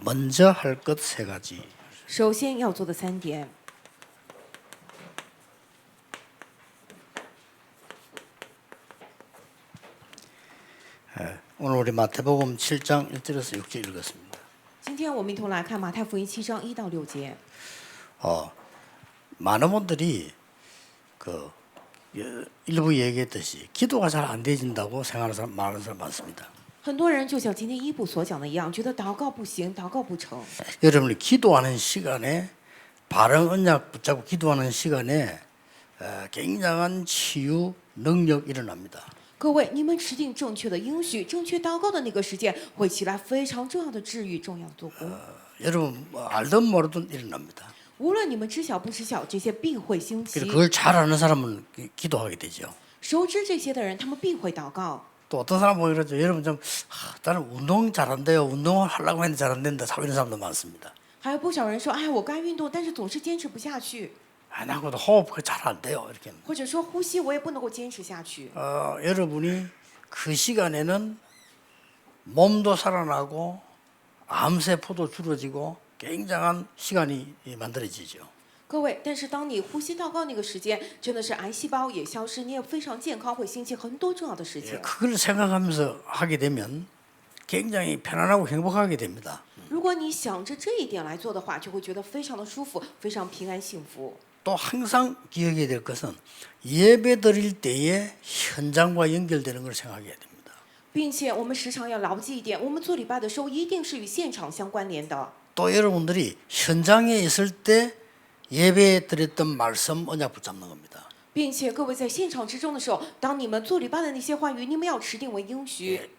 먼저 할 것 세 가지. 首先要做的3点， 오늘 우리 마태복음 7장 1절에서 6절 읽었습니다. 今天我们一同来看马太福音7章1到6节。 많은 분들이 일부 얘기했듯이 기도가 잘 안 되진다고 생각하는 사람 많은 사람 많습니다. 很多人就像今天一部所讲的一样，觉得祷告不行，祷告不成。 여러분이 기도하는 시간에 바른 언약 붙잡고 기도하는 시간에 굉장한 치유 능력 일어납니다. 各位，你们持定正确的应许，正确祷告的那个时间，会起来非常重要的治愈，重要做工。 여러분 알든 모르든 일어납니다. 无论你们知晓不知晓，这些必会兴起。 그걸 잘 아는 사람은 기도하게 되죠. 熟知这些的人，他们必会祷告。 또 어떤 사람 보면 그러죠. 여러분 좀 나는 운동 잘한대요. 운동을 하려고 했는데 잘 안 된다. 이런 사람도 많습니다. 还有不少人说，哎，我该运动，但是总是坚持不下去， 나하고도 호흡 잘 안 돼요. 이렇게. 或者说呼吸我也不能够坚持下去。 여러분이 그 시간에는 몸도 살아나고 암세포도 줄어지고 굉장한 시간이 만들어지죠. 各位，但是当你呼吸祷告那个时间，真的是癌细胞也消失，你也非常健康，会兴起很多重要的事情。 그걸 생각하면서 하게 되면 굉장히 편안하고 행복하게 됩니다. 如果你想着这一点来做的话，就会觉得非常的舒服，非常平安幸福。 또 항상 기억해야 될 것은 예배 드릴 때에 현장과 연결되는 걸 생각해야 됩니다. 并且我们时常要牢记一点，我们做礼拜的时候一定是与现场相关联的。 또 여러분들이 현장에 있을 때 예배 드렸던 말씀 언약 붙잡는 겁니다. 并且各位在现场之中的时候，当你们做礼拜的那些话语，你们要持定为应许。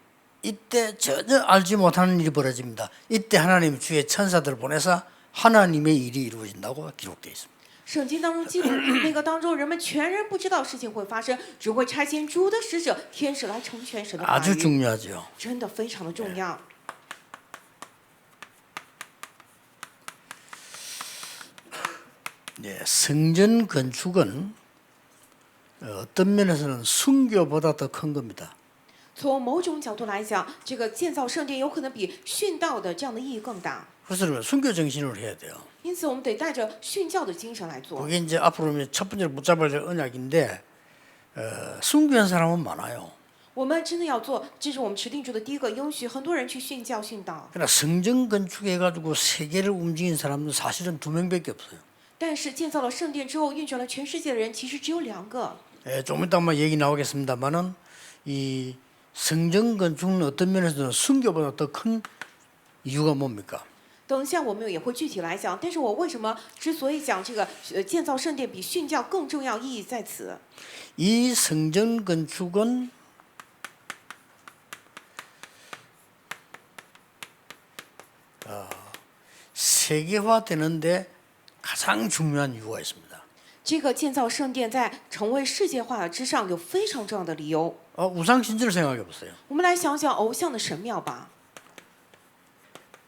이때 전혀 알지 못하는 일이 벌어집니다. 이때 하나님 주의 천사들을 보내서 하나님의 일이 이루어진다고 기록되어 있습니다. 圣经当中记录那个当中，人们全然不知道事情会发生，只会差遣主的使者天使来成全神的话 아주 语， 중요하죠. 真的非常的重要。 네, 성전 건축은 어떤 면에서는 순교보다 더 큰 겁니다. 从某种角度来讲，这个建造圣殿有可能比殉道的这样的意义更大。 그래서 순교 정신으로 해야 돼요. 因此，我们得带着殉教的精神来做。 그게 이제 앞으로 첫 번째로 붙잡아야 될 언약인데 순교한 사람은 많아요. 我们真的要做，这是我们持定住的第一个应许。很多人去殉教殉道， 그러나 성전 건축해가지고 세계를 움직인 사람은 사실은 2명밖에 없어요. 但是建造了圣殿之后，运转了全世界的人其实只有2个。 좀 이따 만 얘기 나오겠습니다만은 이 성전 건축은 어떤 면에서는 순교보다 더 큰 이유가 뭡니까? 等一下我们也会具体来讲，但是我为什么之所以讲这个建造圣殿比殉教更重要，意义在此。 이 성전 건축은 세계화되는데 가장 중요한 이유가 있습니다. 这个建造圣殿在成为世界化之上有非常重要的理由。 우상 신전을 생각해 보세요. 我们来想想偶像的神庙吧。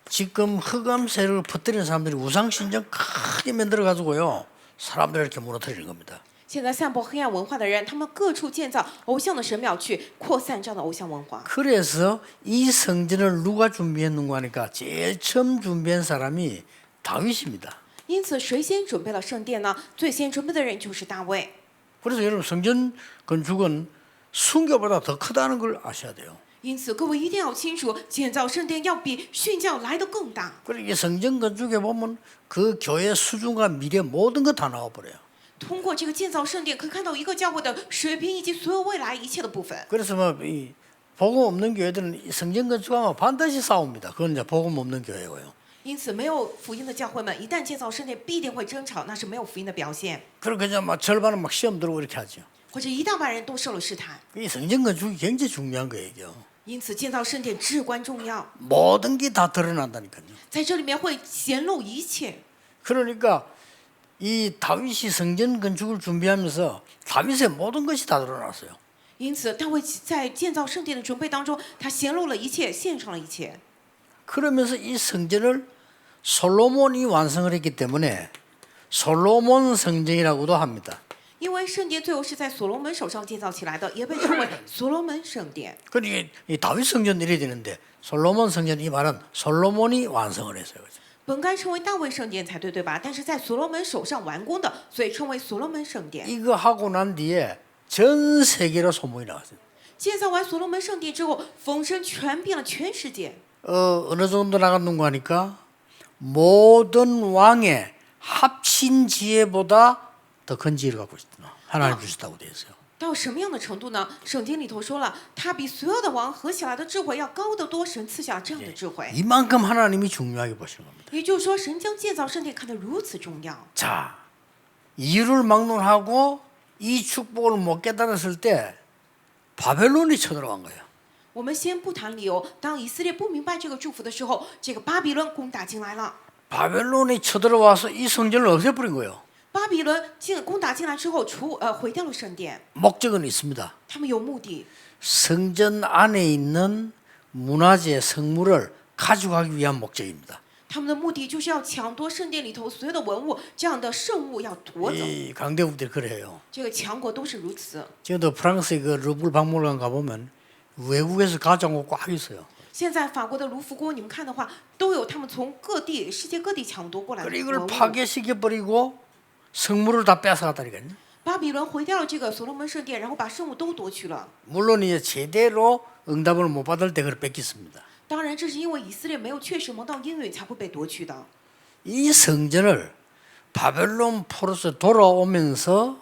지금 흑암 세력을 퍼뜨리는 사람들이 우상 신전 크게 만들어 가지고요 사람들 이렇게 무너뜨리는 겁니다. 现在散播黑暗文化的人，他们各处建造偶像的神庙，去扩散这样的偶像文化。 그래서 이 성전을 누가 준비했는가 하니까 제일 처음 준비한 사람이 다윗입니다. 因此，谁先准备了圣殿呢？最先准备的人就是大卫。 그래서 여러분 성전 건축은 순교보다 더 크다는 걸 아셔야 돼요. 因此，各位一定要清楚，建造圣殿要比殉教来得更大。 그리고 이 성전 건축에 보면 그 교회 수준과 미래 모든 거 다 나와 버려요. 通过这个建造圣殿，可以看到一个教会的水平以及所有未来一切的部分。 그래서 이 복음 없는 교회들은 이 성전 건축하면 반드시 싸웁니다. 그건 이제 복음 없는 교회고요. 因此，没有福音的教会们，一旦建造圣殿，必定会争吵，那是没有福音的表现。 그리고 그냥 막 절반은 막 시험 들고 이렇게 하죠. 或者一大半人都受了试探。 이 성전 건축이 굉장히 중요한 거예요. 因此，建造圣殿至关重要， 모든 게 다 드러난다니까요. 在这里面会显露一切。 그러니까 이 다윗이 성전 건축을 준비하면서 다윗의 모든 것이 다 드러났어요. 因此，大卫在建造圣殿的准备当中，他显露了一切，献上了一切。 그러면서 이 성전을 솔로몬이 완성을 했기 때문에 솔로몬 성전이라고도 합니다. 因为圣殿最后是在所罗门手上建造起来的，也被称为所罗门圣殿。 그러니까 이 다윗 성전 이래야 되는데 솔로몬 성전 이 말은 솔로몬이 완성을 했어요. 그죠? 本该称为大卫圣殿才对，对吧？但是在所罗门手上完工的，所以称为所罗门圣殿。 이거 하고 난 뒤에 전 세계로 소문이 나왔어요. 建造完所罗门圣殿之后，风声传遍了全世界。 어느 정도 나갔는가 하니까 모든 왕의 합친 지혜보다 더 큰 지혜를 갖고 있다. 하나님 주셨다고 되어 있어요. 到什么样的程度呢？圣经里头说了，他比所有的王合起来的智慧要高得多，神赐下这样的智慧。 이만큼 하나님이 중요하게 보시는 겁니다. 也就是说，神将建造圣殿看得如此重要。 자, 이유를 막론하고 이 축복을 못 깨달았을 때 바벨론이 쳐들어간 거예요. 我们先不谈理由，当以色列不明白这个祝福的时候，这个巴比伦攻打进来了。 바벨론이 쳐들어와서 이 성전을 없애버린 거예요. 巴比伦攻打进来之后，毁掉了圣殿。 목적은 있습니다. 他们有目的， 성전 안에 있는 문화재 성물을 가져가기 위한 목적입니다. 他们的目的就是要抢夺圣殿里头所有的文物，这样的圣物要夺走。 이 강대국들이 그래요. 这个强国都是如此。 지금도 프랑스의 그 루블 박물관 가보면 외국에서 가져온 거 꽉 있어요. 现在法国的卢浮宫，你们看的话，都有他们从世界各地抢夺过来的 그리고 文 이걸 物。 파괴시켜버리고 성물을 다 뺏어갔다니까요. 巴比伦毁掉了这个所罗门圣殿，然后把圣物都夺去了。 물론 이제 제대로 응답을 못 받을 때 그걸 뺏겼습니다. 当然，这是因为以色列没有确实蒙到应允，才会被夺去的。 이 성전을 바벨론 포로서 돌아오면서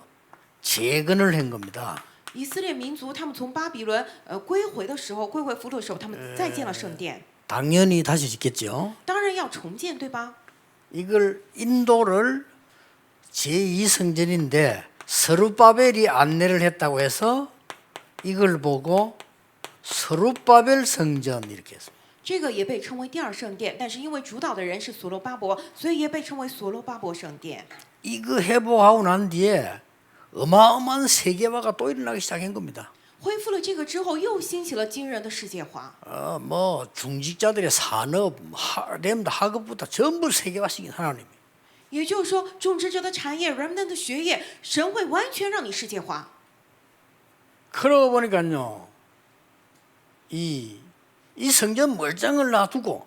재건을 한 겁니다. 以色列民族他们从巴比伦归回的时候，归回俘虏的时候，他们再建了圣殿， 당연히 다시 짓겠죠. 当然要重建，对吧？ 이걸 인도를 제2성전인데 서룹바벨이 안내를 했다고 해서 이걸 보고 서룹바벨 성전 이렇게 했습니다. 这个也被称为第二圣殿，但是因为主导的人是所罗巴伯，所以也被称为所罗巴伯聖殿。 이거 회복하고 난 뒤에 어마어마한 세계화가 또 일어나기 시작한 겁니다. 恢复了这个之后，又兴起了惊人的世界化。 뭐 중직자들의 산업, 학업부터 전부 세계화시킨 하나님이. 也就是说，种植者的产业、人们的学业，神会完全让你世界化。 그러고 보니까요, 이 성전 멀쩡을 놔두고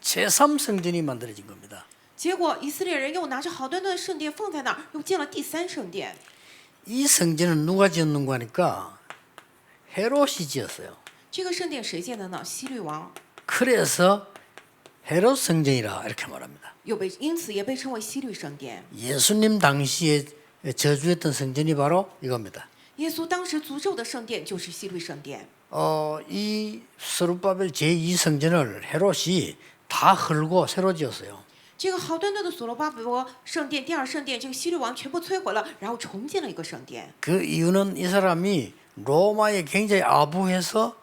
제3성전이 만들어진 겁니다. 结果以色列人又拿着好端端的圣殿放在那儿，又建了第三圣殿。 이 성전은 누가 지었는가 하니까 헤롯이 지었어요. 这个圣殿谁建的呢？希律王， 그래서 헤롯 성전이라 이렇게 말합니다. 因此也被称为希律圣殿。 예수님 당시에 저주했던 성전이 바로 이겁니다. 耶稣当时诅咒的圣殿就是希律圣殿。 이 스룹바벨 제2성전을 헤롯이 다 헐고 새로 지었어요. 这个好端端的所罗巴伯圣殿、第二圣殿，这个希律王全部摧毁了，然后重建了一个圣殿。 그 이유는 이 사람이 로마에 굉장히 아부해서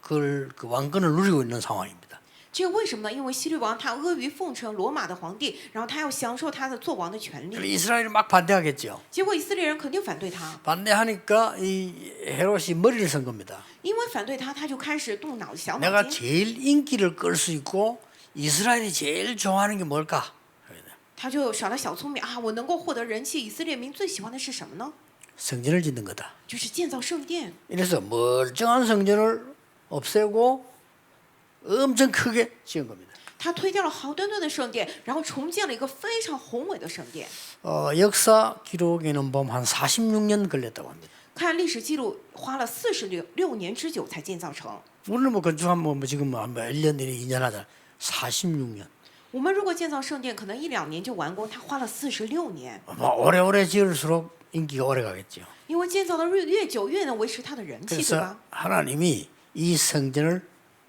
그 왕권을 누리고 있는 상황입니다. 这个为什么呢？因为希律王他阿谀奉承罗马的皇帝，然后他要享受他的做王的权 그래서 利。 이스라엘이 막 반대하겠죠. 结果以色列人肯定反对他， 반대하니까 이 헤롯이 머리를 쓴 겁니다. 因为反对他，他就开始动脑小 내가 脑筋。 제일 인기를 끌 수 있고 이스라엘이 제일 좋아하는 게 뭘까? 他就耍了小聪明啊！我能够获得人气，以色列民最喜欢的是什么呢？ 성전을 짓는 거다. 就是建造圣殿。 이래서 멀쩡한 성전을 없애고 엄청 크게 지은 겁니다. 他推掉了好端端的圣殿，然后重建了一个非常宏伟的圣殿。 역사 기록에는 보면 한 46년 걸렸다고 합니다. 看历史记录，花了46年之久才建造成。 우리는 뭐 건축하면 뭐 지금 뭐 1년, 2년 하자 46년. 我们如果建造圣殿，可能1-2年就完工，他花了46年。 뭐 오래오래 지을수록 인기가 오래 가겠죠. 因为建造的越久，越能维持它的人气，对 그래서 吧？ 하나님이 이 성전을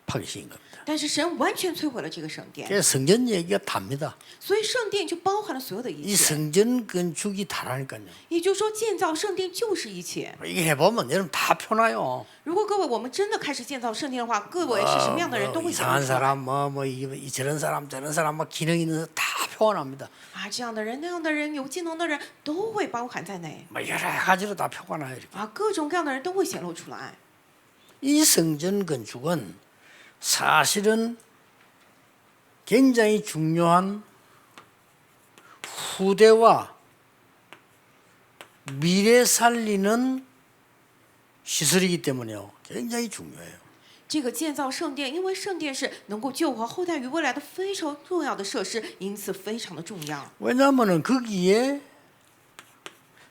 파괴시킨 겁니다. 但是神完全摧毁了这个圣殿， 그래서 성전 얘기가 답니다. 所以圣殿就包含了所有的一 이 切。 성전 건축이 다라니까요. 也就是说，建造圣殿就是一切。 이게 해보면 여러분 다 표나요. 如果各位我们真的开始建造圣殿的话，各位是什么样的人都会显露 이상한 出来 사람 저런 사람 저런 사람 막 기능 있는 다 표현합니다. 啊，这样的人那样的人有技能的人都会包含在内 뭐 여러 가지로 다 표가 나요. 이렇게. 啊，各种各样的人都会显露出来。 이 성전 건축은 사실은 굉장히 중요한 후대와 미래 살리는 시설이기 때문에요. 굉장히 중요해요. 这个建造圣殿，因为圣殿是能够救活后代于未来的非常重要的设施，因此非常的重要。 왜냐하면 거기에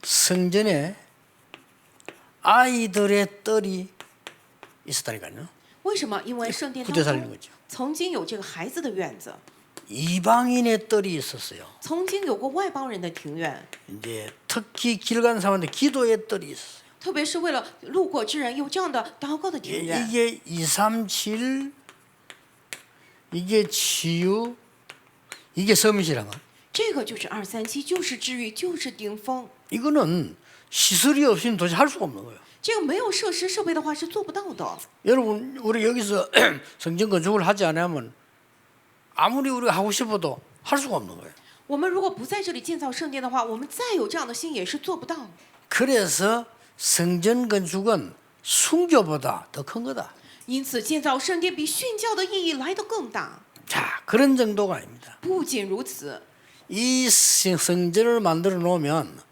성전에 아이들의 뜰이 있었다니까요. 为什么？因为圣殿当 후대 살리는 中 거죠. 曾经有这个孩子的院子， 이방인의 뜰이 있었어요. 曾经有过外邦人的庭院， 이제 특히 길 가는 사람한테 기도의 뜰이 있었어요. 特别是为了路过之人有这样的祷告的庭院。 이게 237, 이게 치유, 이게 서밋이란 거. 这个就是237，就是治愈，就是顶峰。 이거는 시설이 없이는 도저히 할 수가 없는 거예요. 这个没有设施设备的话是做不到的。 여러분, 우리 여기서 성전 건축을 하지 않으면 아무리 우리가 하고 싶어도 할 수가 없는 거예요. 我们如果不在这里建造圣殿的话，我们再有这样的心也是做不到。 그래서 성전 건축은 순교보다 더 큰 거다. 因此，建造圣殿比殉教的意义来得更大。 자, 그런 정도가 아닙니다. 不仅如此， 이 성전을 만들어 놓으면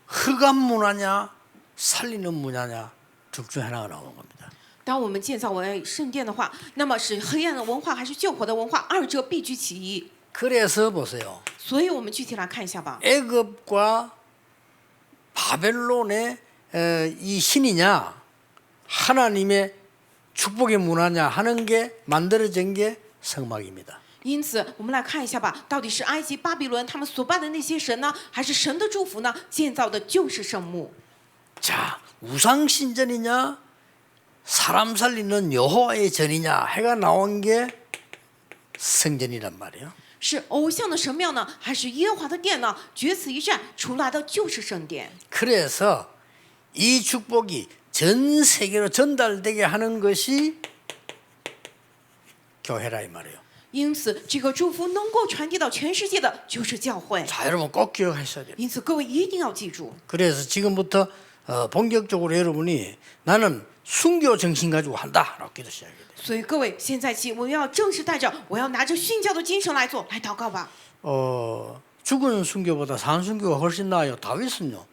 흑암 문화냐 살리는 문화냐 둘 중 하나가 나오는 겁니다. 当我们建造为圣殿的话，那么是黑暗的文化还是救活的文化，二者必居其一。 그래서 보세요. 所以，我们具体来看一下吧。 애굽과 바벨론의 이 신이냐 하나님의 축복의 문화냐 하는 게 만들어진 게 성막입니다. 因此，我们来看一下吧，到底是埃及、巴比伦他们所拜的那些神呢，还是神的祝福呢？建造的就是圣幕。 자, 우상 신전이냐 사람 살리는 여호와의 전이냐 해가 나온 게 성전이란 말이에요. 是偶像的神庙呢，还是耶和华的殿呢？决此一战，出来的就是圣殿。 그래서 이 축복이 전 세계로 전달되게 하는 것이 교회라 이 말이에요. 因此，这个祝福能够传递到全世界的就是教会。 자, 여러분 꼭 기억하셔야 돼요. 因此，各位一定要记住。 그래서 지금부터 본격적으로 여러분이 나는 순교 정신 가지고 한다라고 기도 시작해야 돼요. 所以，各位现在起，我们要正式带着，我要拿着殉教的精神来做，来祷告吧。 죽은 순교보다 산 순교가 훨씬 나아요. 다윗은요.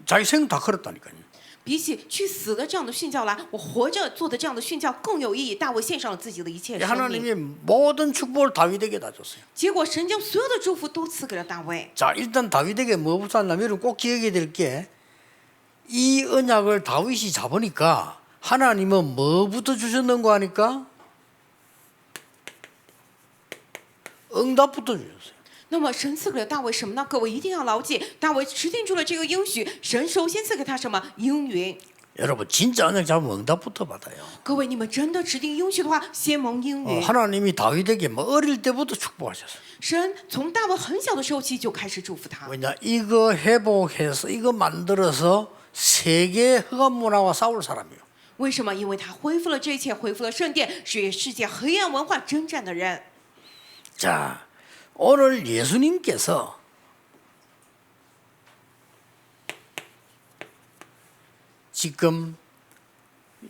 자기 생 다 걸었다니까요. 比起去死的这样的殉教来，我活着做的这样的殉教更有意义。大卫献上了自己的一切生命， 하나님이 모든 축복을 다윗에게 다 줬어요. 结果神将所有的祝福都赐给了大卫。 자, 일단 다윗에게 뭐부터 하냐면 여러분 꼭 기억해야 될 게 이 언약을 다윗이 잡으니까 하나님은 뭐부터 주셨는가 하니까 응답부터 주셨어요. 那么神赐给了大卫什么呢？各位一定要牢记，大卫持定住了这个应许，神首先赐给他什么？应允。 여러분 진짜 언약 잡으면 응답부터 받아요. 各位，你们真的持定应许的话，先蒙应允。 하나님이 다윗에게 뭐 어릴 때부터 축복하셨어요. 神从大卫很小的时候起就开始祝福他。 왜냐 이거 회복해서 이거 만들어서 세계 흑암 문화와 싸울 사람이에요. 为什么？因为他恢复了这一切，恢复了圣殿，是与世界黑暗文化征战的人。 자, 오늘 예수님께서 지금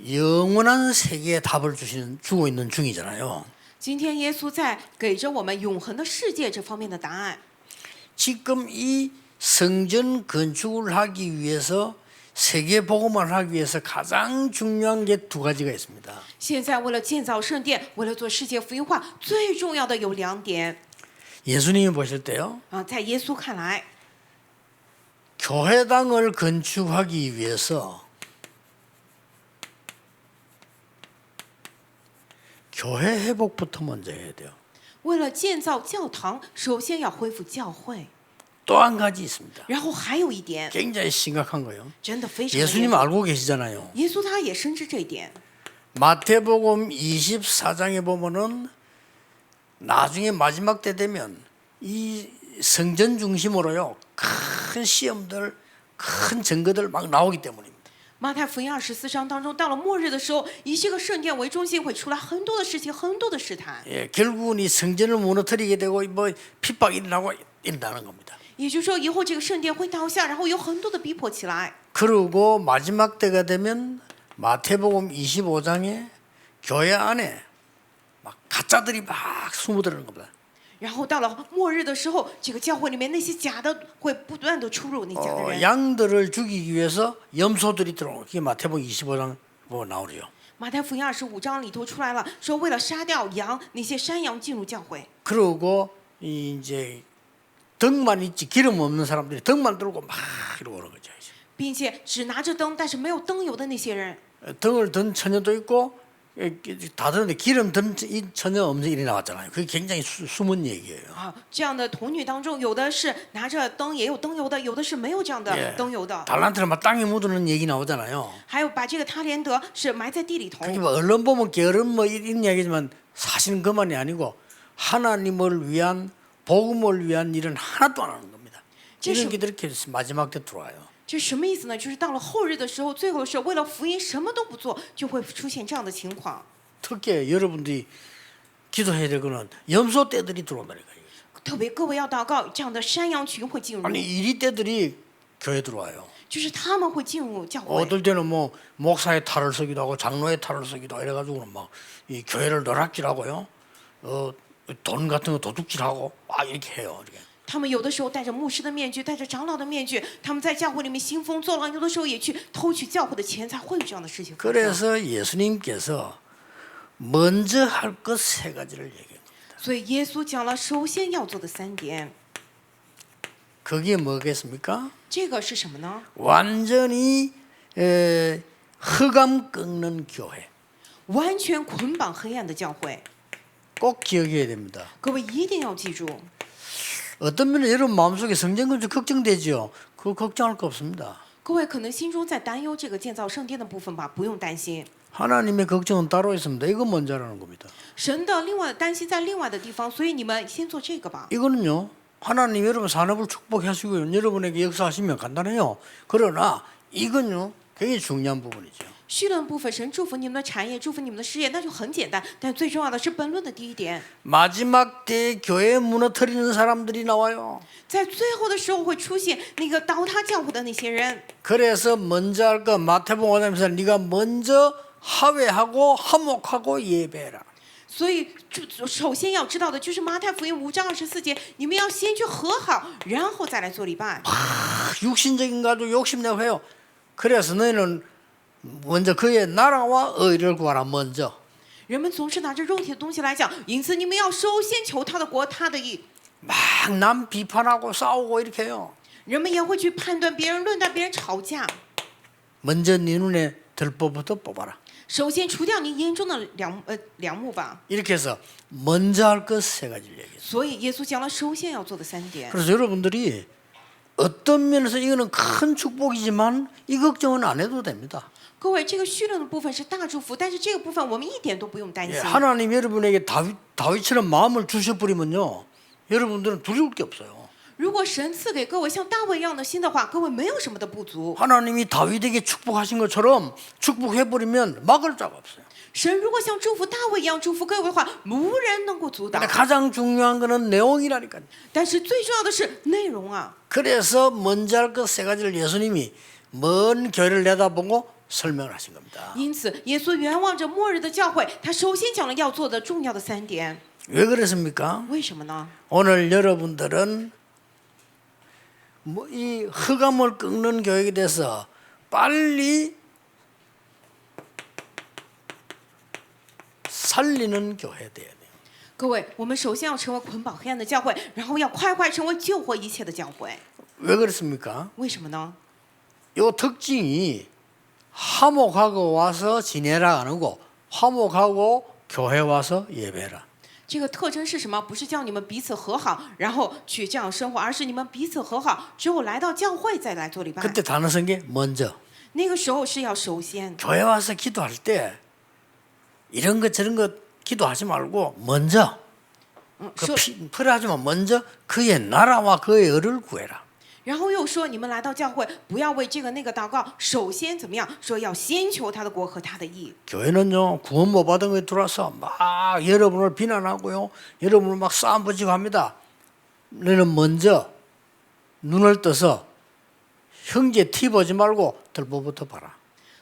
영원한 세계에 답을 주고 있는 중이잖아요. 今天耶稣在给着我们永恒的世界这方面的答案。 지금 이 성전 건축을 하기 위해서 세계 복음을 하기 위해서 가장 중요한 게 두 가지가 있습니다. 现在为了建造圣殿，为了做世界福音化，最重要的有两点 예수님이 보실 때요. 啊，在耶稣看来， 교회당을 건축하기 위해서 교회 회복부터 먼저 해야 돼요. 为了建造教堂，首先要恢复教会。 또 한 가지 있습니다. 然后还有一点， 굉장히 심각한 거예요. 真的非常的 예수님 严重 알고 계시잖아요. 耶稣他也深知这一点。 마태복음 24장에 보면은 나중에 마지막 때 되면 이 성전 중심으로요 큰 시험들, 큰 증거들 막 나오기 때문입니다. 马太福音24章当中，到了末日的时候，以这个圣殿为中心，会出来很多的事情，很多的试探。 예, 결국은 이 성전을 무너뜨리게 되고 뭐 핍박이 일어나고 일어나는 겁니다. 也就是说，以后这个圣殿会倒下，然后有很多的逼迫起来。 그리고 마지막 때가 되면 마태복음 25장에 교회 안에 막 가짜들이 막 숨어들어는 겁니다. 然后到了末日的时候，这个教会里面那些假的会不断的出入那假的人。 양들을 죽이기 위해서 염소들이 들어오는 게 마태복음 25장 보면 나오죠. 马太福音25章里头出来了，说为了杀掉羊，那些山羊进入教会， 그러고 이제 덕만 있지 기름 없는 사람들이 덕만 들고 막 이러고 오는 거죠. 并且只拿着灯，但是没有灯油的那些人， 등을 든 처녀도 있고 다 드는데 기름 든 처녀 없는 일이 나왔잖아요. 그게 굉장히 숨은 얘기예요. 啊，这样的童女当中，有的是拿着灯，也有灯油的，有的是没有这样的 예. 灯油的， 달란트를 막 땅에 묻는 얘기 나오잖아요. 还有把这个他连德是埋在地里头。 그게 뭐 언론 보면 게으름 뭐 이런 이야기지만 사실은 그만이 아니고 하나님을 위한 복음을 위한 일은 하나도 안 하는 겁니다. 이런 게 이렇게 마지막 때 들어와요. 这什么意思呢？就是到了后日的时候，最后是为了福音什么都不做，就会出现这样的情况。 특히 여러분들이 기도해야 될 거는 염소 떼들이 들어온다니까요. 特别各位要祷告，这样的山羊群会进入， 아니 이리 떼들이 교회 들어와요. 就是他们会进入教会。 어떨 때는 뭐 목사의 탈을 쓰기도 하고 장로의 탈을 쓰기도 하고 이래가지고는 막 이 교회를 너락질하고요. 돈 같은 거 도둑질하고 이렇게 해요. 이렇게. 他们有的时候戴着牧师的面具，戴着长老的面具，他们在教会里面兴风作浪，有的时候也去偷取教会的钱，才会有这样的事情发生。 그래서 예수님께서 먼저 할 것 세 가지를 얘기해요. 所以耶稣讲了，首先要做的3点， 그게 뭐겠습니까? 这个是什么呢？ 완전히 흑암 꺾는 교회. 完全捆绑黑暗的教会， 꼭 기억해야 됩니다. 各位一定要记住。 어떤 면에 여러분 마음속에 성전 건축 걱정되죠? 그거 걱정할 거 없습니다. 各位可能心中在担忧这个建造圣殿的部分吧，不用担心。 하나님의 걱정은 따로 있습니다. 이거 먼저 하라는 겁니다. 神的另外担心在另外的地方，所以你们先做这个吧。 이거는요. 하나님 여러분 산업을 축복하시고요. 여러분에게 역사하시면 간단해요. 그러나 이건요. 굉장히 중요한 부분이죠. 绪论部分，神祝福你们的产业，祝福你们的事业，那就很简单。但最重要的是本论的第一点， 마지막 때 교회 무너뜨리는 사람들이 나와요. 在最后的时候会出现那个倒塌教会的那些人。 그래서 먼저 할 거 마태복음 5장에서 네가 먼저 하회하고 화목하고 예배해라. 所以首先要知道的就是马太福音5章24节，你们要先去和好，然后再来做礼拜。 육신적인 가지고 욕심내고 해요. 그래서 너희는 먼저 그의 나라와 의를 구하라. 먼저. 人们总是拿着肉体的东西来讲，因此你们要首先求他的国，他的义。 막 남 비판하고 싸우고 이렇게 해요. 人们也会去判断别人、论断别人、吵架。 먼저 네 눈에 들보부터 뽑아라. 首先除掉你眼中的梁木吧。 이렇게 해서 먼저 할 것 세 가지를 얘기해요. 所以耶稣讲了首先要做的3点。 그래서 여러분들이 어떤 면에서 이거는 큰 축복이지만 이 걱정은 안 해도 됩니다. 各位，这个绪论的部分是大祝福，但是这个部分我们一点都不用担 예, 心。 하나님 여러분에게 다윗처럼 마음을 주셔버리면요. 여러분들은 두려울 게 없어요. 如果神赐给各位像大卫一样的心的话，各位没有什么的不足。 하나님이 다윗에게 축복하신 것처럼 축복해버리면 막을 자가 없어요. 神如果像祝福大卫一样祝福各位的话，无人能够阻挡 근데 。 가장 중요한 거는 내용이라니까요. 但是最重要的是内容啊。 그래서 먼저 할 것 세 가지를 예수님이 먼 교회를 내다보고 설명을 하신 겁니다. 因此，耶稣远望着末日的教会，他首先讲了要做的重要的3点。 왜 그랬습니까? 为什么呢？ 오늘 여러분들은 이 흑암을 꺾는 교육에 대해서 빨리 살리는 교회 돼야 돼요. 各位，我们首先要成为捆绑黑暗的教会，然后要快快成为救活一切的教会。 왜 그렇습니까? 为什么呢？ 요 특징이 화목하고 와서 지내라 안 하고 화목하고 교회 와서 예배라. 这个特征是什么？不是叫你们彼此和好，然后去这样生活，而是你们彼此和好之后来到教会再来做礼拜。 그때 단어 쓴 게 먼저. 那个时候是要首先。 교회 와서 기도할 때 이런 것 저런 것 기도하지 말고 먼저 그 说， 필요하지만 먼저 그의 나라와 그의 의를 구해라. 然后又说你们来到教会不要为这个那个祷告，首先怎么样？说要先求他的国和他的义。 교회는요 구원 못 받은 거에 들어와서 막 여러분을 비난하고요 여러분을 막 싸움 붙이고 합니다. 너는 먼저 눈을 떠서 형제 티 보지 말고 들보부터 봐라.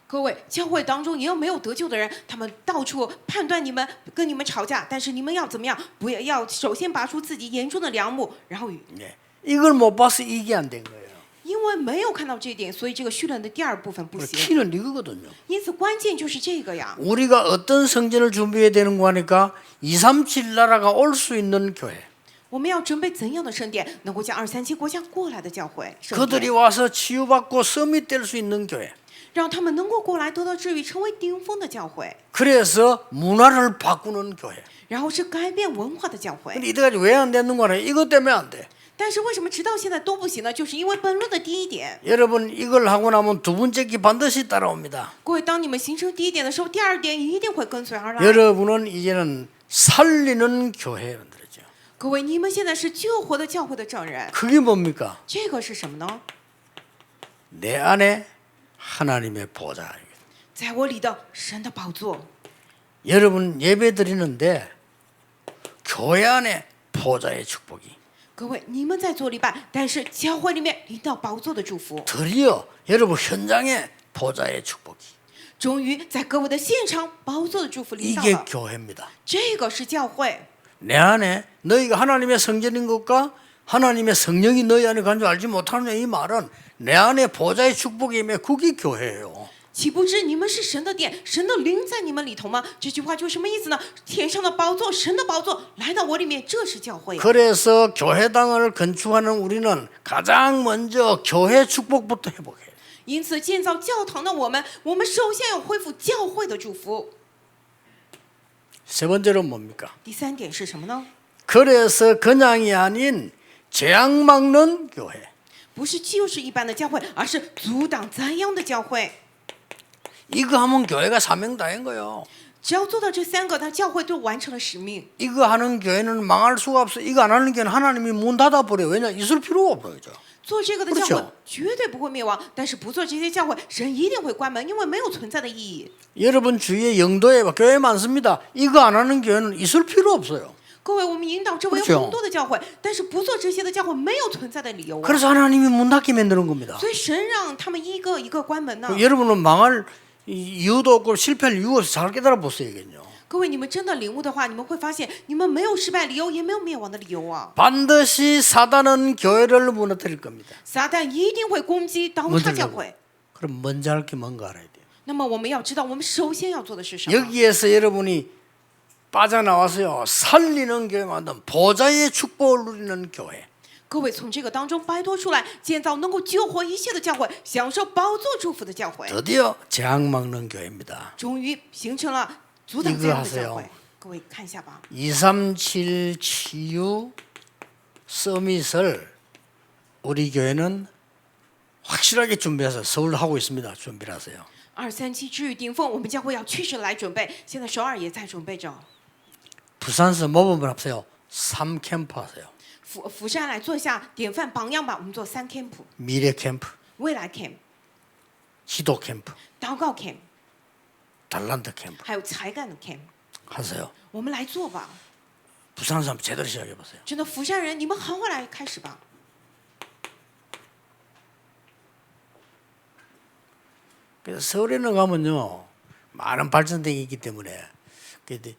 各位，教会当中也有没有得救的人，他们到处判断你们，跟你们吵架，但是你们要怎么样？不要首先拔出自己眼中的梁木，然后 네. 이걸 못 봐서 이게 안 된 거예요. 因为没有看到这一点，所以这个训练的第二部分不行。 키는 이거거든요. 因此关键就是这个呀。 우리가 어떤 성전을 준비해야 되는 거 하니까 237 나라가 올 수 있는 교회. 我们要准备怎样的圣殿，能够将237国家过来的教会，圣 그들이 殿， 와서 치유받고 서밋 될 수 있는 교회. 让他们能够过来得到治愈，成为顶峰的教会， 그래서 문화를 바꾸는 교회. 然后是改变文化的教会。 근데 이때까지 왜 안 되는 거냐? 이것 때문에 안 돼. 但是为什么直到现在都不行呢？就是因为本论的第一点。 여러분 이걸 하고 나면 두 번째 기 반드시 따라옵니다. 各位，当你们形成第一点的时候，第二点一定会跟随而来。 여러분은 이제는 살리는 교회 만들어죠. 各位，你们现在是救活的教会的证人， 그게 뭡니까? 这个是什么呢？ 내 안에 하나님의 보좌. 在我里的神的宝座。 여러분 예배 드리는데 교회 안에 보좌의 축복이 各位，你们在做礼拜，但是教会里面领到宝座的祝福， 드디어 여러분 현장에 보좌의 축복이 终于在各位的现场，宝座的祝福临到 이게 了。 교회입니다. 这个是教会。 내 안에 너희가 하나님의 성전인 것과 하나님의 성령이 너희 안에 간 줄 알지 못하느냐 이 말은 내 안에 보좌의 축복이 임해 그게 교회예요. 岂不知你们是神的殿，神的灵在你们里头吗？这句话就什么意思呢？天上的宝座，神的宝座来到我里面，这是教会。 그래서 교회당을 건축하는 우리는 가장 먼저 교회 축복부터 회복해요. 因此，建造教堂的我们首先要恢复教会的祝福。 세 번째로 뭡니까? 第三点是什么呢？ 그래서 그냥이 아닌 재앙 막는 교회. 不是就是一般的教会，而是阻挡灾殃的教会。 이거 하면 교회가 사명 다한 거예요. 只要做到这三个，他教会就完成了使命。 이거 하는 교회는 망할 수가 없어. 이거 안 하는 교회는 하나님이 문 닫아 버려. 왜냐? 있을 필요가 없어요. 做这个的教会 그렇죠 绝对不会灭亡，但是不做这些教会，神一定会关门，因为没有存在的意义。 여러분 주위에 영도에 교회 많습니다. 이거 안 하는 교회는 있을 필요 없어요. 各位，我们引导周围有 그렇죠 很多的教会，但是不做这些的教会没有存在的理由啊。 그래서 하나님이 문 닫게 만드는 겁니다. 所以神让他们一个一个关门呢。 여러분은 망할 이유도 없고 실패할 이유가 없어. 잘 깨달아 보세요겠요. 各位，你们真的领悟的话，你们会发现，你们没有失败理由，也没有灭亡的理由啊。 반드시 사단은 교회를 무너뜨릴 겁니다. 撒旦一定会攻击倒塌教会。 그럼 먼저 할 게 뭔가 알아야 돼요. 那么我们要知道，我们首先要做的是什么？ 여기에서 여러분이 빠져나와서요 살리는 교회 만든 보좌의 축복을 누리는 교회. 各位从这个当中摆脱出来，建造能够救活一切的教会，享受宝座祝福的教会， 드디어 재앙 막는 교회입니다. 终于形成了阻挡灾殃的教会。各位看一下吧， 237 치유 서밋을 우리 교회는 확실하게 준비해서 서울 하고 있습니다. 준비를 하세요. 237治愈顶峰，我们教会要确实来准备，现在首尔也在准备着。 부산서 모범을 합세요. 3캠프 하세요. 釜山来做一下典范榜样吧，我们做3 camp， 미래 캠프, 未来 camp、 기도 캠프, 祷告 camp， 달란트 캠프 还有才干的 camp， 하세요. 我们来做吧。 부산서 한번 제대로 시작해 보세요. 真的，釜山人，你们好好来开始吧。 그래서 서울에는 가면요 많은 발전되기 있기 때문에 근데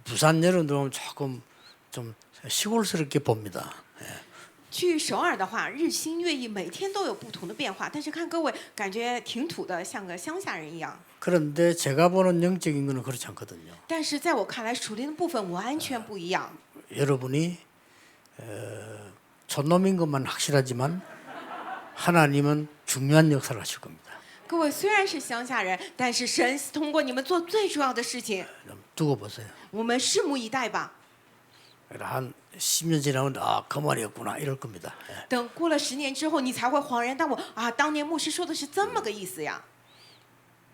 부산 여러분들 오면 조금 좀 시골스럽게 봅니다. 去首尔的话，日新月异，每天都有不同的变化。但是看各位，感觉挺土的，像个乡下人一样。 그런데 제가 보는 영적인 거는 그렇지 않거든요. 但是在我看来，属灵的部分完全不一样。 여러분이 촌놈인 것만 확실하지만 하나님은 중요한 역사를 하실 겁니다. 各位虽然是乡下人，但是神通过你们做最重要的事情， 좀 두고 보세요. 我们拭目以待吧。 한 10년 지나면 아 그 말이었구나 이럴 겁니다. 等过了10年之后，你才会恍然大悟啊！当年牧师说的是这么个意思呀。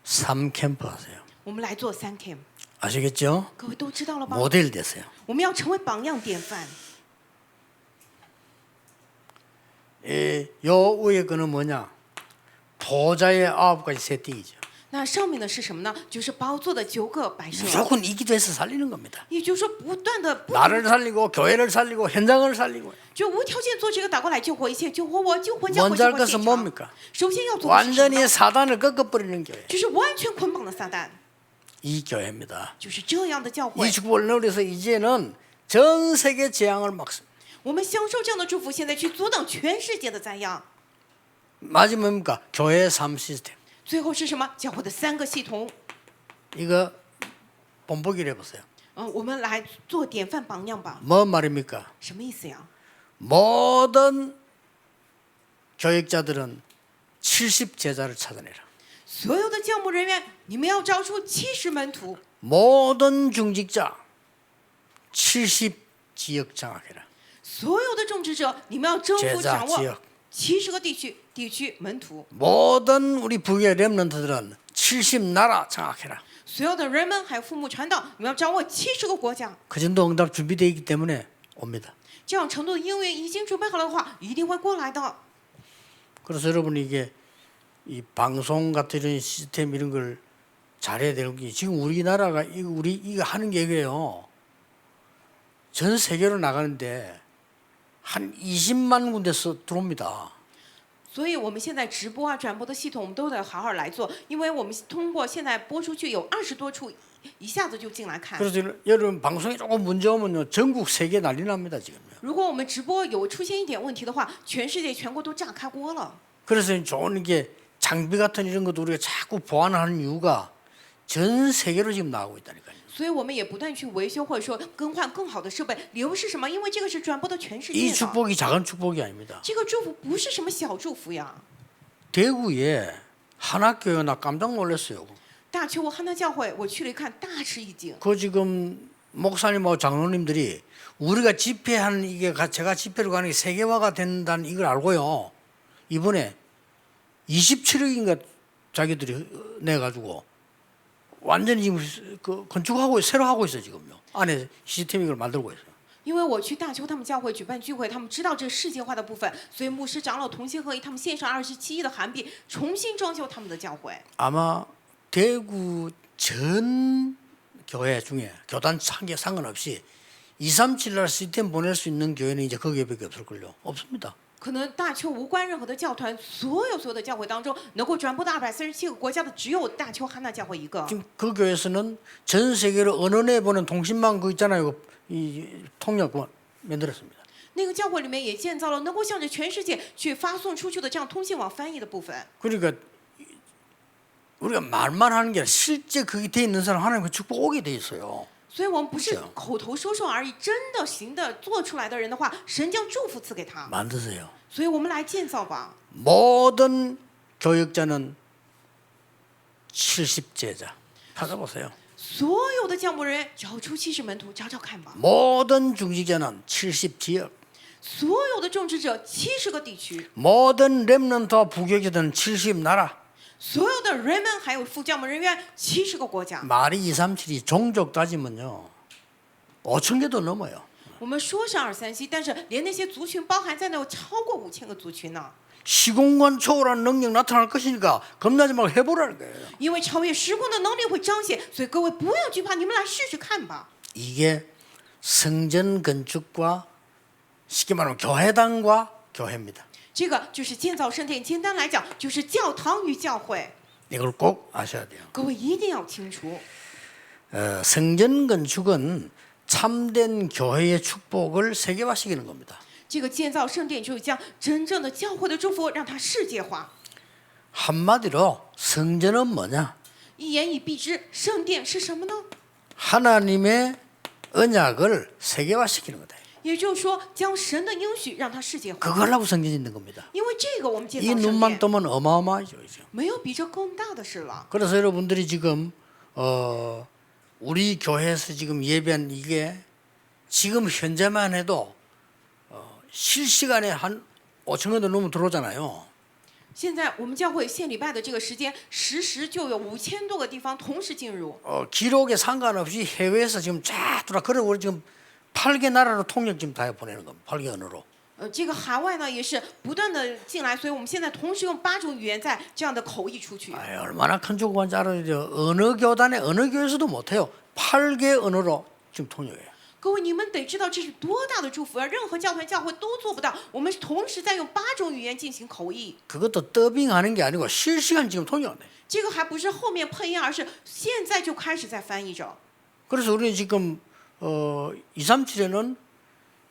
3캠프 하세요. 我们来做3 camp， 아시겠죠? 各位都知道了吧？ 모델 되세요. 我们要成为榜样典范。 요 위에 거는 뭐냐? 보좌의 9가지 세팅이죠. 那上面的是什么呢？就是宝座的9个摆设。 무조건 이 기도에서 살리는 겁니다. 也就是说，不断的 나를 살리고 교회를 살리고 현장을 살리고. 就无条件做这个祷告来救活一切，救活我，救活教会， 먼저 救 할 活 것은 现场。 뭡니까? 首先要做的是什么 완전히 呢？ 사단을 꺾어버리는 교회. 就是完全捆绑了撒旦， 이 교회입니다. 就是这样的教会 이 。 축복을 누려서 이제는 전 세계 재앙을 막습니다. 我们享受这样的祝福，现在去阻挡全世界的灾殃。 마지막 뭡니까? 교회 삶 시스템. 最后是什么？教会的3个系统。 이거 본보기를 해보세요. 我们来做典范榜样吧。 뭐 말입니까? 什么意思呀？ 모든 교역자들은 70 제자를 찾아내라. 所有的教牧人员，你们要招出70门徒； 모든 중직자 70 지역 장악해라. 所有的种植者，你们要征服 제자 掌握 지역. 70个地区门徒； 모든 우리 부의 렘넌트들은 70 나라 장악해라. 所有的人们还有父母传道，你们要掌握70个国家。 그 정도 응답 준비되어 있기 때문에 옵니다. 这样程度的应允已经准备好了的话，一定会过来的。 그래서 여러분이 이게 이 방송 같은 이런 시스템 이런 걸 잘해야 되는 게 지금 우리나라가 이거 하는 게 이게요. 전 세계로 나가는데 한 20만 군데서 들어옵니다. 所以我们现在直播啊、转播的系统，我们都得好好来做，因为我们通过现在播出去有20多处，一下子就进来看。 그래서 여러분 방송에 조금 문제 오면요 전국 세계 난리 납니다 지금요. 如果我们直播有出现一点问题的话，全世界全国都炸开锅了。 그래서 좋은 게 장비 같은 이런 것도 우리가 자꾸 보완하는 이유가 전 세계로 지금 나가고 있다니까요. 所以我们也不断去维修或者说更换更好的设备。理由是什么？因为这个是转播的全世界 이 的。 축복이 작은 축복이 아닙니다. 这个祝福不是什么小祝福呀。 대구에 한학교회 나 깜짝 놀랐어요. 大邱汉娜教会，我去了一看，大吃一惊。 그 지금 목사님하고 장로님들이 우리가 집회하는 이게 제가 집회를 가는 게 세계화가 된다는 이걸 알고요. 이번에 27억인가 자기들이 내가지고 완전히 지금 그 건축하고 새로 하고 있어 지금요. 안에 시스템 이걸 만들고 있어요. 因为我去大邱他们教会举办聚会，他们知道这个世界化的部分，所以牧师长老同心合一，他们献上27亿的韩币，重新装修他们的教会。 아마 대구 전 교회 중에 교단 상계 상관없이 237 날 시스템 보낼 수 있는 교회는 이제 거기에밖에 없을걸요. 없습니다. 可能大邱无关任何的教团，所有的教会当中，能够转播到237个国家的，只有大邱汉娜教会一个。 지금 그 교회에서는 전 세계로 언어내 보는 통신망 그 있잖아요. 이 통역 그거 만들었습니다. 那个教会里面也建造了能够向着全世界去发送出去的这样通信网翻译的部分。 그러니까 우리가 말만 하는 게 아니라 실제 그게 돼 있는 사람 하나님 그 축복 오게 돼 있어요. 所以我们不是口头说说而已，真的行的做出来的人的话，神将祝福赐给他。 만드세요. 所以我们来建造吧。 모든 교역자는 70 제자. 찾아보세요. 所有的教牧人员找出70门徒，找找看吧。 모든 중직자는 70 지역. 所有的种植者70个地区， 모든 렘넌트와 부교역자들은 70 나라. 所有的人们还有副教牧人员70个国家。 말이 237이 종족 따지면요 5천 개도 넘어요. 我们说是237，但是连那些族群包含在内，有超过5000个族群呢。 시공간 초월한 능력 나타날 것이니까 겁나지 말고 해보라는 거예요. 因为超越时空的能力会彰显，所以各位不要惧怕，你们来试试看吧。 이게 성전 건축과 쉽게 말하면 교회당과 교회입니다. 这个就是建造圣殿，简单来讲就是教堂与教会。 이걸 꼭 아셔야 돼요. 各位一定要清楚， 성전 건축은 참된 교회의 축복을 세계화시키는 겁니다. 这个建造圣殿就是将真正的教会的祝福让它世界化。 한마디로 성전은 뭐냐? 一言以蔽之，圣殿是什么呢？ 하나님의 언약을 세계화시키는 거다. 也就是说，将神的应许让它世界化。 그걸 하고 성전 짓는 겁니다. 因为这个我们建 이 造圣 눈만 殿， 뜨면 어마어마하죠. 이제. 没有比这更大的事了。 그래서 여러분들이 지금 우리 교회에서 지금 예배한 이게 지금 현재만 해도 실시간에 한 5천 개도 넘어 들어오잖아요. 现在我们教会献礼拜的这个时间，实时就有5000多个地方同时进入。 기록에 상관없이 해외에서 지금 쫙 들어와. 그래 우리 지금 8개 나라로 통역 지금 다 보내는 겁니다. 8개 언어로. 这个海外呢也是不断的进来，所以我们现在同时用8种语言在这样的口译出去。 아이, 얼마나 큰 조건인지 알아요. 어느 교단에 어느 교회에서도 못해요. 8개 언어로 지금 통역해요. 各位，你们得知道这是多大的祝福啊！任何教团教会都做不到。我们同时在用8种语言进行口译， 그것도 더빙하는 게 아니고 실시간 지금 통역돼. 这个还不是后面配音，而是现在就开始在翻译着。 그래서 우리는 지금 237에는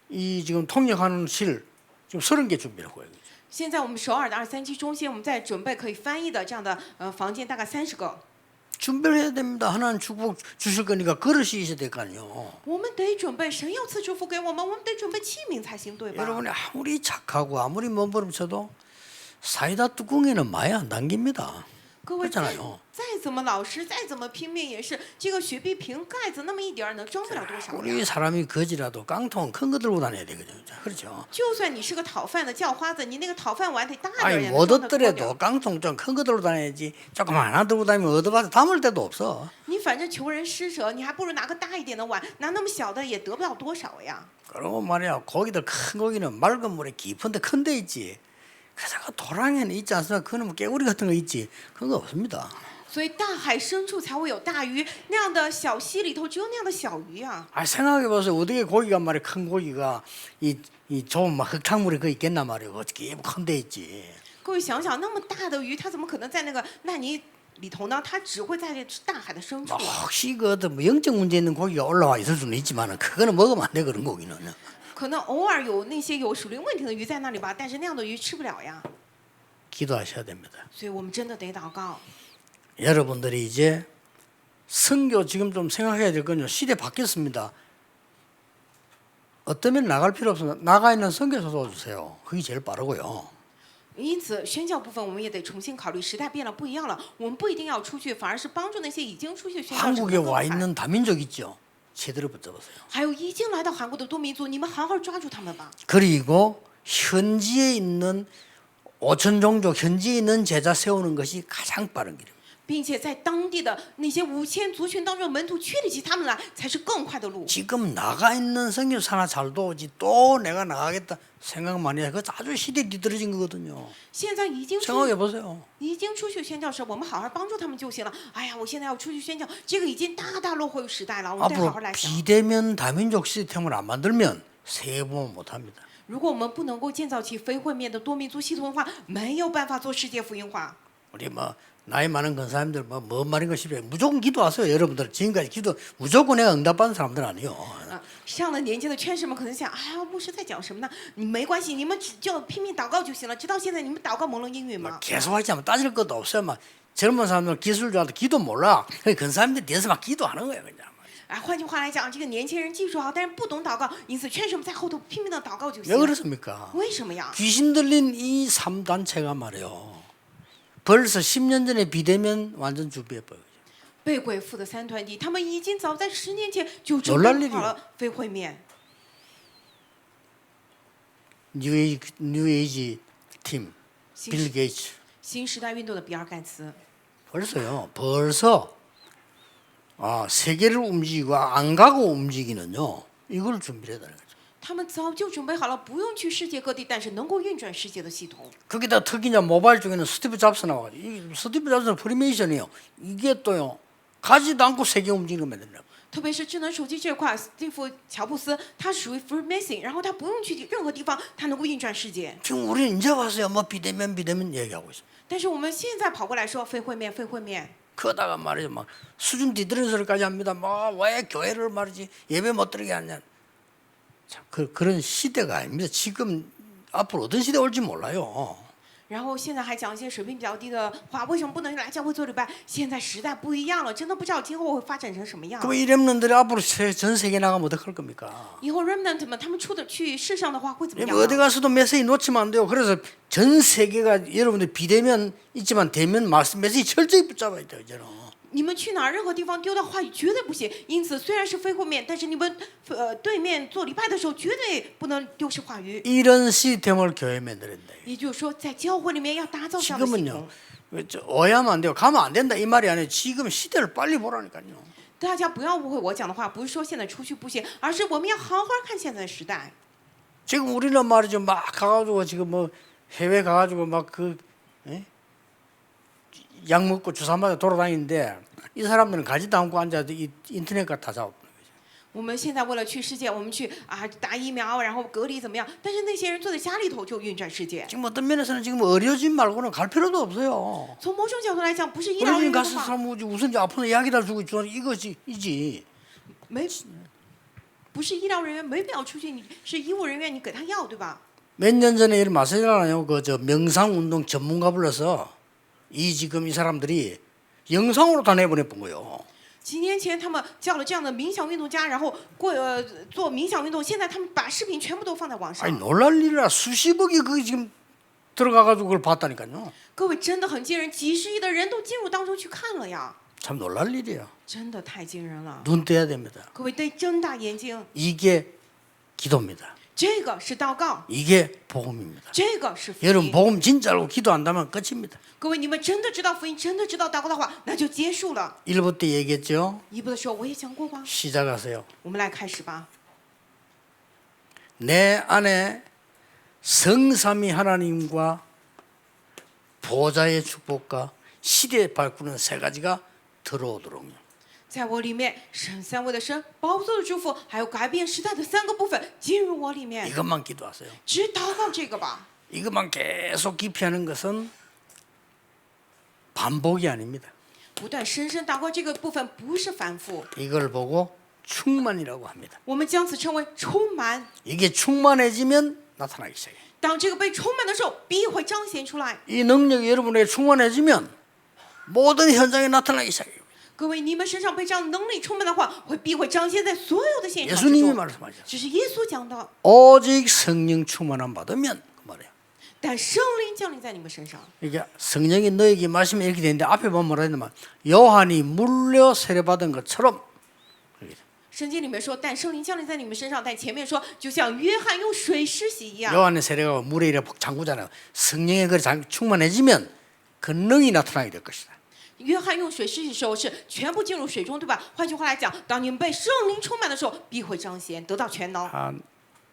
이 지금 통역하는 실 지금 30개 준비를 하고 있어요. 现在我们首尔的237中心，我们在准备可以翻译的这样的房间，大概30个。 준비를 해야 됩니다. 하나님 축복 주실 거니까 그릇이 있어야 될 거 아니에요. 我们得准备，神要赐祝福给我们，我们得准备器皿才行，对吧？ 여러분이 아무리 착하고 아무리 몸부림쳐도 사이다 뚜껑에는 많이 안 담깁니다. 各位再 그렇잖아요. 怎么老实，再怎么拼命，也是这个雪碧瓶盖子那么一点儿，能装不了多少呀。 우리 사람이 거지라도 깡통 큰 거 들고 다녀야 되거든요. 그렇죠. 就算你是个讨饭的叫花子，你那个讨饭碗得大点儿， 아니 也 못 能装得多点 얻더라도 儿。 깡통 좀 큰 거 들고 다녀야지. 조그만 하나 들고 다니면 얻어봐서 담을 데도 없어. 你反正求人施舍，你还不如拿个大一点的碗，拿那么小的也得不了多少呀。 그리고 말이야 고기들 큰 고기는 맑은 물에 깊은데 큰 데 있지. 그래서 그 도랑에는 있지 않습니까? 그놈 깨구리 같은 거 있지. 그런 거 없습니다. 所以大海深处才会有大鱼，那样的小溪里头只有那样的小鱼啊。 아 생각해 보세요. 어떻게 고기가 말이야 큰 고기가 이 좁은 막 흙탕물에 그 있겠나 말이야. 어떻게 큰 데 있지. 各位想想，那么大的鱼，它怎么可能在那个烂泥里头呢？它只会在这大海的深处 뭐 。 혹시 그 어떤 뭐 영적 문제 있는 고기가 올라와 있을 수는 있지만은 그거는 먹으면 안 돼 그런 고기는. 可能偶尔有那些有属灵问题的鱼在那里吧，但是那样的鱼吃不了呀。 기도하셔야 됩니다. 所以我们真的得祷告。 여러분들이 이제 선교 지금 좀 생각해야 될 건요. 시대 바뀌었습니다. 어떠면 나갈 필요 없습니다. 나가 있는 선교사 도와주세요. 그게 제일 빠르고요. 因此，宣教部分我们也得重新考虑，时代变了，不一样了。我们不一定要出去，反而是帮助那些已经出去的宣教士 한국에 更 와 快。 있는 다민족 있죠. 제대로 붙잡으세요. 还有已经来到韩国的多民族，你们好好抓住他们吧。 그리고 현지에 있는 5천 종족 현지에 있는 제자 세우는 것이 가장 빠른 길입니다. 并且在当地的那些5000族群当中的门徒确立起他们来，才是更快的路。 지금 나가 있는 선교사 하나 잘 도우지 또 내가 나가겠다 생각만 해야 그거 아주 시대 뒤떨어진 거거든요. 现在已经 생각해 보세요. 出去宣教时，我们好好帮助他们就行了。哎呀，我现在要出去宣教，这个已经大大落后于时代了，我们得好 앞으로 好来想。 비대면 다민족 시스템을 안 만들면 세계 보면 못합니다. 如果我们不能够建造起非会面的多民族系统的话，没有办法做世界福音化。 우리 뭐 나이 많은 권사님들 뭔 말인 것이 무조건 기도하세요. 여러분들 지금까지 기도 무조건 내가 응답받은 사람들 아니요. 上了年纪的劝士们可能想，哎呀，牧师在讲什么呢？你没关系，你们只就拼命祷告就行了。直到现在，你们祷告蒙了应允吗？ 계속 하지 않으면 따질 것도 없어요. 막 젊은 사람들 기술자도 기도 몰라. 권사님들 뒤에서 막 기도하는 거예요, 그냥. 哎，换句话来讲，这个年轻人技术好，但是不懂祷告，因此劝士们在后头拼命的祷告就 왜 行了。 그렇습니까? 为什么呀？ 귀신 들린 이 3단체가 말이에요. 벌써 10년 전에 비대면 완전 준비해버려요. 被鬼附的3团体，他们已经早在10年前就准 놀랄 备 일이요 好了非会面。 뉴에이지 팀, 新 빌 게이츠. 新时代运动的比尔盖茨， 벌써요. 벌써 세계를 움직이고 안 가고 움직이는요. 이걸 준비를 해야 되는 거죠. 他们早就准备好了，不用去世界各地，但是能够运转世界的系统。 거기다 특히나 모바일 중에는 스티브 잡스 나와가지고 이 스티브 잡스는 프리메이션이요. 이게 또요. 가지도 않고 세계 움직이는 거 만든다. 特别是智能手机这块，斯蒂夫·乔布斯他属于 Freemason，然后他不用去任何地方，他能够运转世界。 지금 우리는 이제 와서요. 뭐 비대면 얘기하고 있어. 但是我们现在跑过来说非会面，非会面， 그러다가 말이죠. 막 수준 뒤떨어진 소리까지 합니다. 뭐 왜 교회를 말이지 예배 못 들게 하냐. 참 그런 시대가 아닙니다. 지금 앞으로 어떤 시대 올지 몰라요. 然后现在还讲一些水平比较低的话，为什么不能来教会做礼拜？现在时代不一样了，真的不知道今后会发展成什么样。 그럼 이 렘넌들이 앞으로 전 세계 나가면 어떡할 겁니까? 以后 remnant 们他们出的去世上的话会怎么样 어디 呢？ 가서도 메시지 놓치면 안 돼요. 그래서 전 세계가 여러분들 비대면 있지만 대면 메시지 철저히 붙잡아야 돼요. 이제는. 你们去哪儿任何地方丢掉话语绝对不行。因此虽然是非会面，但是你们对面做礼拜的时候绝对不能丢失话语。 이런 시스템을 교회에 만들었다. 也就是说，在教会里面要打造这样的系 지금은요. 统。 오해하면 안 돼요. 가면 안 된다 이 말이 아니에요. 지금 시대를 빨리 보라니까요. 大家不要误会我讲的话，不是说现在出去不行，而是我们要好好看现在的时代。 지금 우리는 말이죠. 막 가가지고 지금 뭐 해외 가가지고 막 약 먹고 주사 맞아 돌아다니는데 이 사람들은 가지도 않고 앉아도 이 인터넷 다 잡아. 我们现在为了去世界，我们去打疫苗，然后隔离怎么样？但是那些人坐在家里头就运转世界。 지금 어떤 면에서는 지금 의료진 말고는 갈 필요도 없어요. 从某种角度来讲，不是医疗人 의료진 员的 가서 话， 사람 우선 아픈 약이다 주고 이거지. 没，不是医疗人员没必要出去，你是医务人员，你给他药，对吧？ 몇 년 전에 일 마세잖아요. 그 저 명상 운동 전문가 불러서 지금 이 사람들이 영상으로 다 내보내본 거예요. 几年前他们叫了这样的冥想运动家，然后做冥想运动，现在他们把视频全部都放在网上 아니 。 놀랄 일이라 수십억이 그 지금 들어가가지고 그걸 봤다니까요. 各位真的很惊人，几十亿的人都进入当中去看了呀， 참 놀랄 일이에요. 真的太惊人了。 눈 떼야 됩니다. 各位得睁大眼睛， 이게 기도입니다. 这个是祷告， 이게 복음입니다. 这个是福 여러분 音。 복음 진짜 알고 기도한다면 끝입니다. 各位，你们真的知道福音，真的知道祷告的话，那就结束了。 1부 때 얘기했죠. 一部的时候我也讲过吧， 시작하세요. 我们来开始吧。 내 안에 성삼위 하나님과 보좌의 축복과 시대에 바꾸는 세 가지가 들어오도록 在我里面，神三位的神，宝座的祝福，还有改变时代的三个部分进入我里面， 이것만 기도하세요. 只祷告这个吧。 이것만 계속 깊이 하는 것은 반복이 아닙니다. 不断深深祷告这个部分不是反复， 이걸 보고 충만이라고 합니다. 我们将此称为充满。 이게 충만해지면 나타나기 시작해요. 当这个被充满的时候，必会彰显出来。 이 능력이 여러분에게 충만해지면 모든 현장에 나타나기 시작해요. 各位，你们身上被这样的能力充满的话，必会彰显在所有的现场之 예수님이 中。 말씀하셨어요. 这是耶稣讲的， 오직 성령 충만함 받으면 그 말이에요. 但圣灵降临在你们身上。 이게 성령이 너에게 마시면 이렇게 되는데 앞에 보면 뭐라 했냐면 요한이 물려 세례받은 것처럼 圣经里面说，但圣灵降临在你们身上，但前面说，就像约翰用水施洗一样。 요한의 세례가 물에 이렇게 잠그잖아요. 성령의 그 충만해지면 그 능이 나타나게 될 것이다. 约翰用水施洗的时候是全部进入水中，对吧？换句话来讲，当你们被圣灵充满的时候，必会彰显，得到全能。 한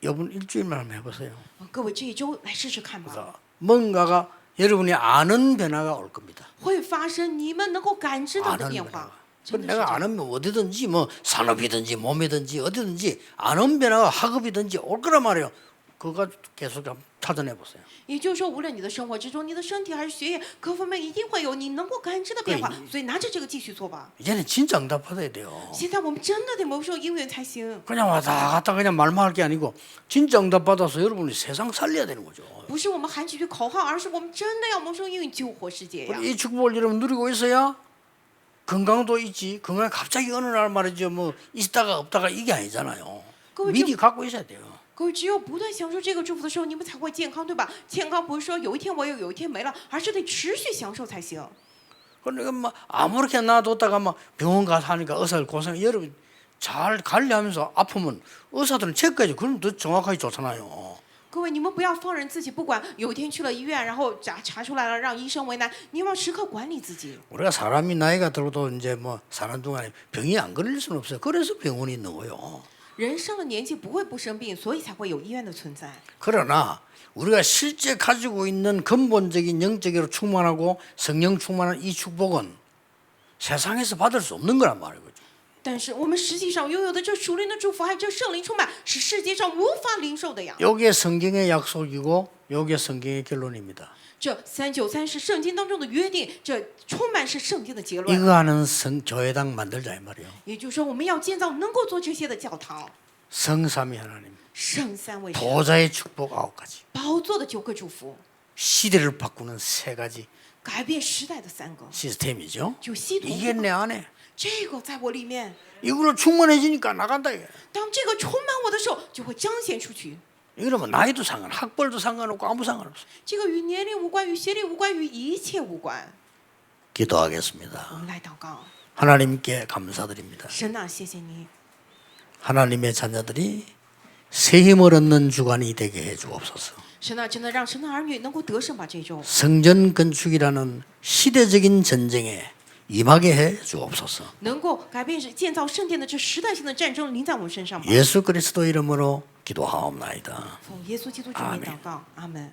이번 일주일만 한번 해보세요. 各位，这一周来试试看吧， 그래서 뭔가가 여러분이 아는 변화가 올 겁니다. 会发生你们能够感知到的 아는 变 변화가. 化。真的是这 내가 样 아는 어디든지 뭐 산업이든지 몸이든지 어디든지 아는 변화가 학업이든지 올 거란 말이에요. 그거 계속 좀 찾아내 보세요. 也就是说，无论你的生活之中，你的身体还是学业，各方面一定会有你能够感知的变化。所以拿着这个继续做吧。 이제는 진짜 응답받아야 돼요. 现在我们真的得蒙受应允才行， 그냥 왔다 갔다 그냥 말만 할 게 아니고 진짜 응답받아서 여러분이 세상 살려야 되는 거죠. 不是我们喊几句口号，而是我们真的要蒙受应允，救活世界呀。 이 축복을 여러분 누리고 있어야 건강도 있지. 건강이 갑자기 어느 날 말이죠. 뭐 있다가 없다가 이게 아니잖아요. 그거 미리 갖고 있어야 돼요. 各位，只有不断享受这个祝福的时候，你们才会健康，对吧？健康不是说有一天我有，有一天没了，而是得持续享受才行。 그러니까 뭐 아무렇게 놔뒀다가 막 병원 가서 하니까 의사들 고생. 여러분 잘 관리하면서 아프면 의사들은 체크해줘. 그럼 더 정확하게 좋잖아요. 各位，你们不要放任自己，不管有一天去了医院，然后查出来了，让医生为难，你们要时刻管理自己。 우리가 사람이 나이가 들어도 이제 뭐 사는 동안에 병이 안 걸릴 수는 없어요. 그래서 병원이 있는 거예요. 人生的年纪不会不生病，所以才会有医院的存在。 그러나 우리가 실제 가지고 있는 근본적인 영적으로 충만하고 성령 충만한 이 축복은 세상에서 받을 수 없는 거란 말이에요. 但是我们实际上拥有的这属灵的祝福，还有这圣灵充满，是世界上无法领受的呀。 이게 성경의 약속이고 이게 성경의 결론입니다. 这393是圣经当中的约定，这充满是圣经的结论。 이거 하는 교회당 만들자 이 말이에요. 也就是说，我们要建造能够做这些的教堂。 성삼위 하나님, 圣三位神， 보좌의 축복 9가지, 宝座的9个祝福， 시대를 바꾸는 3가지 改变时代的3个， 시스템이죠. 就系统。 이게 내 안에 这个在我里面， 이걸로 충만해지니까 나간다 이게. 当这个充满我的时候，就会彰显出去。 이러면 나이도 상관, 학벌도 상관없고 아무 상관없어. 这个与年龄无关，与学历无关，与一切无关。 기도하겠습니다. 我们来祷告， 하나님께 감사드립니다. 神啊，谢谢你， 하나님의 자녀들이 새 힘을 얻는 주간이 되게 해 주옵소서. 神啊，真的让神的儿女能够得胜吧这周。 성전 건축이라는 시대적인 전쟁에 임하게 해 주옵소서. 能够改变建造圣殿的这时代性的战争临在我们身上吧。 예수 그리스도 이름으로 기도하옵나이다. 奉耶稣基督之名祷告，阿门。